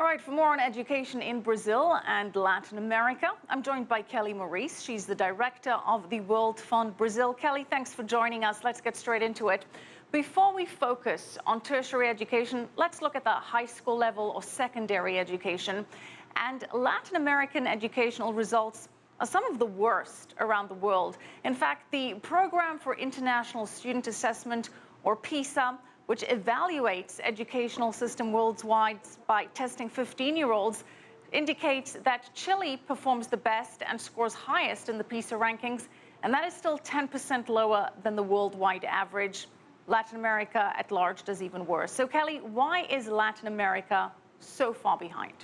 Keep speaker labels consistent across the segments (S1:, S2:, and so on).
S1: All right, for more on education in Brazil and Latin America, I'm joined by Kelly Maurice. She's the director of the World Fund Brazil. Kelly, thanks for joining us. Let's get straight into it. Before we focus on tertiary education, let's look at the high school level or secondary education. And Latin American educational results are some of the worst around the world. In fact, the Program for International Student Assessment, or PISA, which evaluates educational system worldwide by testing 15-year-olds, indicates that Chile performs the best and scores highest in the PISA rankings, and that is still 10% lower than the worldwide average. Latin America at large does even worse. So, Kelly, why is Latin America so far behind?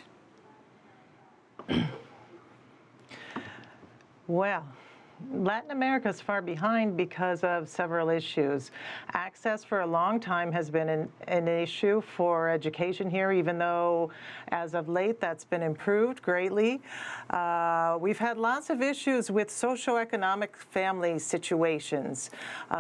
S2: Well, Latin America is far behind because of several issues. Access for a long time has been an issue for education here, even though as of late that's been improved greatly. We've had lots of issues with socioeconomic family situations.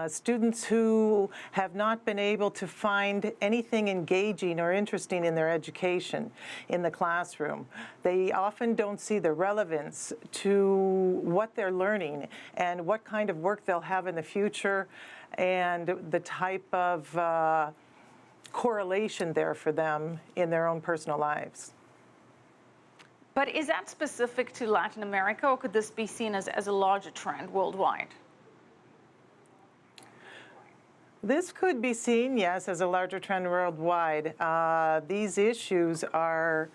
S2: Students who have not been able to find anything engaging or interesting in their education in the classroom. They often don't see the relevance to what they're learning and what kind of work they'll have in the future and the type of correlation there for them in their own personal lives.
S1: But is that specific to Latin America, or could this be seen as a larger trend worldwide?
S2: This could be seen, yes, as a larger trend worldwide. These issues are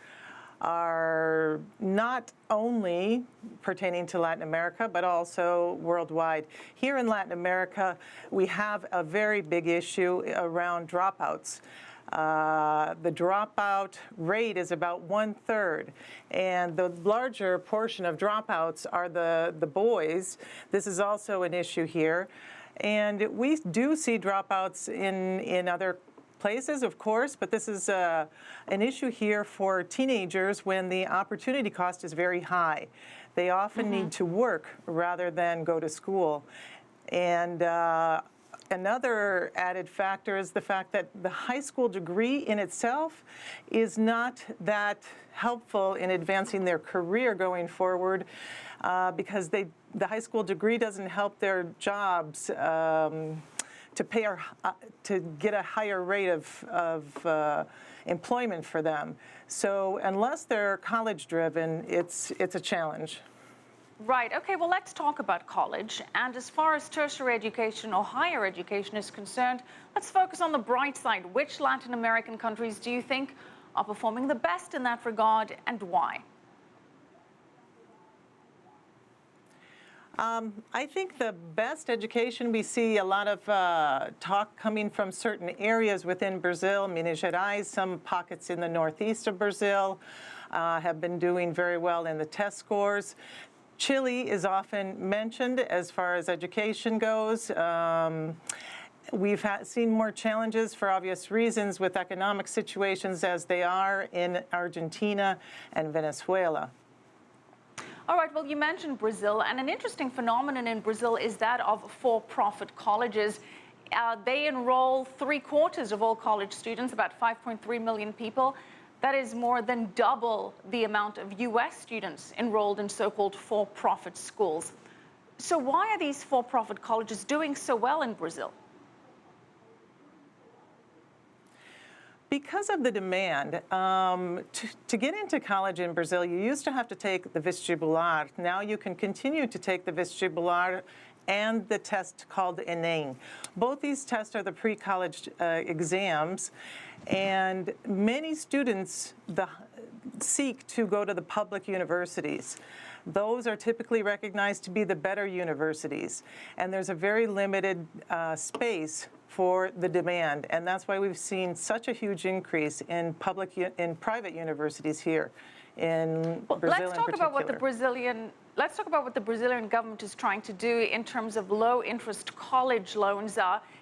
S2: not only pertaining to Latin America, but also worldwide. Here in Latin America, we have a very big issue around dropouts. The dropout rate is about 1/3, and the larger portion of dropouts are the boys. This is also an issue here. And we do see dropouts in other places, of course, but this is an issue here for teenagers when the opportunity cost is very high. They often need to work rather than go to school. And another added factor is the fact that the high school degree in itself is not that helpful in advancing their career going forward because the high school degree doesn't help their jobs to get a higher rate of employment for them. So unless they're college driven, it's a challenge.
S1: Right. Okay, well, let's talk about college. And as far as tertiary education or higher education is concerned, let's focus on the bright side. Which Latin American countries do you think are performing the best in that regard, and why? I think the best education, we see a lot of talk coming from certain areas within Brazil. Minas Gerais, some pockets in the northeast of Brazil have been doing very well in the test scores. Chile is often mentioned as far as education goes. We've seen more challenges for obvious reasons with economic situations as they are in Argentina and Venezuela. All right, well, you mentioned Brazil, and an interesting phenomenon in Brazil is that of for-profit colleges. They enroll 3/4 of all college students, about 5.3 million people. That is more than double the amount of U.S. students enrolled in so-called for-profit schools. So why are these for-profit colleges doing so well in Brazil?
S2: Because of the demand, to get into college in Brazil, you used to have to take the vestibular. Now you can continue to take the vestibular and the test called ENEM. Both these tests are the pre-college exams, and many students seek to go to the public universities. Those are typically recognized to be the better universities, and there's a very limited space for the demand, and that's why we've seen such a huge increase in private universities here in Brazil in particular.
S1: Let's talk about what the Brazilian government is trying to do in terms of low-interest college loans.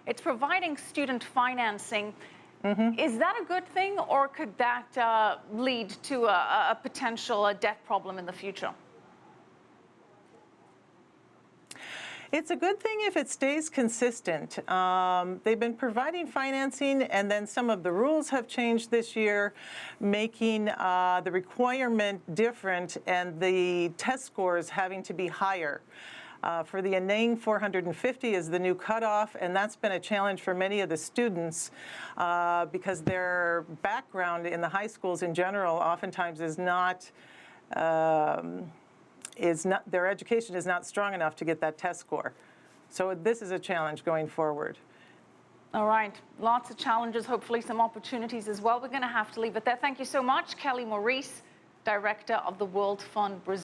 S1: It's providing student financing. Is that a good thing, or could that lead to a potential debt problem in the future?
S2: It's a good thing if it stays consistent. They've been providing financing, and then some of the rules have changed this year, making the requirement different and the test scores having to be higher. For the inane, 450 is the new cutoff, and that's been a challenge for many of the students because their background in the high schools in general oftentimes is not, their education is not strong enough to get that test score. So this is a challenge going forward.
S3: All right, lots of challenges, hopefully some opportunities as well. We're going to have to leave it there. Thank you so much, Kelly Maurice, Director of the World Fund Brazil.